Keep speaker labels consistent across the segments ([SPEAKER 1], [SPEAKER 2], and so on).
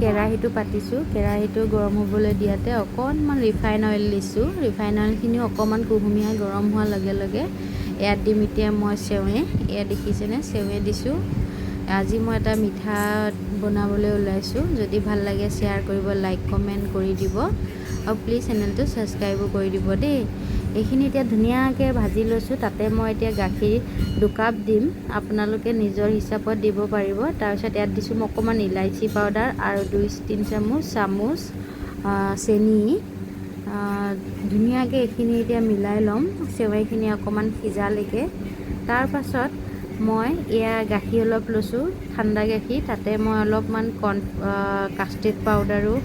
[SPEAKER 1] কেৰাহীটো পাতিছোঁ। কেৰাহীটো গৰম হ'বলৈ দিয়াতে অকণমান ৰিফাইন অইল দিছোঁ। ৰিফাইন অইলখিনিও অকণমান কুহুমীয়া গৰম হোৱাৰ লগে লগে ইয়াত দিম এতিয়া মই চেৱে। এয়া দেখিছেনে, চেৱে দিছোঁ। আজি মই এটা মিঠা বনাবলৈ ওলাইছোঁ। যদি ভাল লাগে শ্বেয়াৰ কৰিব, লাইক কমেণ্ট কৰি দিব আৰু প্লিজ চেনেলটো ছাবস্ক্ৰাইবো কৰি দিব দেই। এইখিনি এতিয়া ধুনীয়াকৈ ভাজি লৈছোঁ। তাতে মই এতিয়া গাখীৰ 2 কাপ দিম, আপোনালোকে নিজৰ হিচাপত দিব পাৰিব। তাৰপিছত ইয়াত দিছোঁ মই অকণমান ইলাইচি পাউডাৰ আৰু 2-3 চামুচ চেনি। ধুনীয়াকৈ এইখিনি এতিয়া মিলাই ল'ম, চেৱাইখিনি অকণমান সিজালৈকে। তাৰপাছত মই এয়া গাখীৰ অলপ লৈছোঁ, ঠাণ্ডা গাখীৰ। তাতে মই অলপমান কাষ্টাৰ্ড পাউডাৰো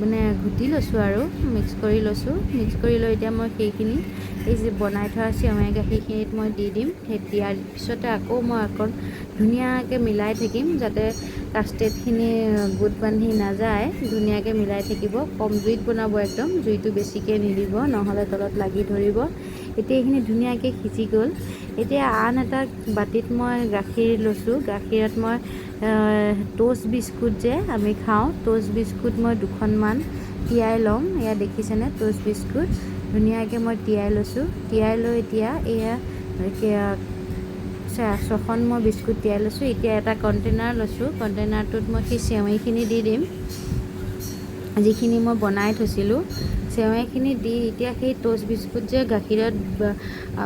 [SPEAKER 1] মানে ঘুটি লৈছোঁ আৰু মিক্স কৰি লৈছোঁ। মিক্স কৰি লৈ এতিয়া মই সেইখিনি এই যে বনাই থোৱা চেৱাই গাখীৰখিনিত মই দি দিম। সেই দিয়াৰ পিছতে আকৌ মই ধুনীয়াকৈ মিলাই থাকিম, যাতে কাষ্টাৰ্ডখিনি গোট বান্ধি নাযায়। ধুনীয়াকৈ মিলাই থাকিব। কম জুইত বনাব একদম, জুইটো বেছিকৈ নিদিব, নহ'লে তলত লাগি ধৰিব। এতিয়া এইখিনি ধুনীয়াকৈ সিজি গ'ল। এতিয়া আন এটা বাতিত মই গাখীৰ লৈছোঁ। গাখীৰত মই ট'ষ্ট বিস্কুট যে আমি খাওঁ, ট'ষ্ট বিস্কুট মই 2খনমান তিয়াই ল'ম। এয়া দেখিছেনে, ট'ষ্ট বিস্কুট ধুনীয়াকৈ মই তিয়াই লৈছোঁ। তিয়াই লৈ এতিয়া এয়া 6খন মই বিস্কুট তিয়াই লৈছোঁ। এতিয়া এটা কণ্টেইনাৰ লৈছোঁ। কণ্টেইনাৰটোত মই সেই চেৱাইখিনি দি দিম, যিখিনি মই বনাই থৈছিলোঁ। চেৱাইখিনি দি এতিয়া সেই ট'ষ্ট বিস্কুট যে গাখীৰত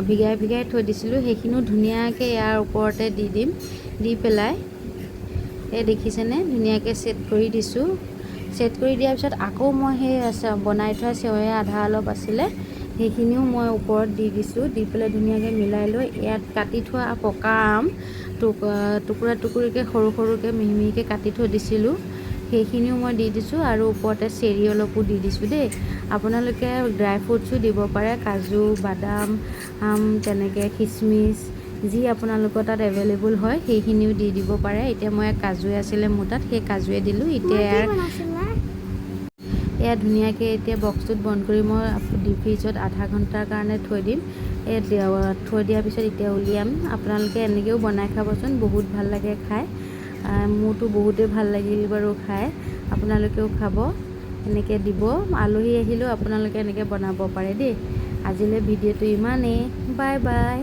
[SPEAKER 1] ভিগাই থৈ দিছিলোঁ, সেইখিনিও ধুনীয়াকৈ ইয়াৰ ওপৰতে দি দিম। দি পেলাই এই দেখিছেনে, ধুনীয়াকৈ ছেট কৰি দিছোঁ। ছেট কৰি দিয়াৰ পিছত আকৌ মই সেই বনাই থোৱা চেৱাই আধা অলপ আছিলে, সেইখিনিও মই ওপৰত দি দিছোঁ। দি পেলাই ধুনীয়াকৈ মিলাই লৈ ইয়াত কাটি থোৱা পকা আম টুকুৰা টুকুৰিকৈ সৰু সৰুকৈ মিহি মিহিকৈ কাটি থৈ দিছিলোঁ, সেইখিনিও মই দি দিছোঁ। আৰু ওপৰতে চেৰি অলপো দি দিছোঁ দেই। আপোনালোকে ড্ৰাই ফ্ৰুটছো দিব পাৰে, কাজু, বাদাম, তেনেকৈ খিচমিচ, যি আপোনালোকৰ তাত এভেইলেবল হয় সেইখিনিও দি দিব পাৰে। এতিয়া মই কাজুৱে আছিলে মোৰ তাত, সেই কাজুৱে দিলোঁ। এতিয়া এয়া ধুনীয়াকৈ এতিয়া বক্সটোত বন্ধ কৰি মই ডিপ ফ্ৰিজত আধা ঘণ্টাৰ কাৰণে থৈ দিম। থৈ দিয়াৰ পিছত এতিয়া উলিয়াম। আপোনালোকে এনেকৈও বনাই খাবচোন, বহুত ভাল লাগে খাই। মোৰতো বহুতেই ভাল লাগিল বাৰু খাই, আপোনালোকেও খাব। এনেকৈ দিব, আলহী আহিলেও আপোনালোকে এনেকৈ বনাব পাৰে দেই। আজিলৈ ভিডিঅ'টো ইমানেই। Bye bye.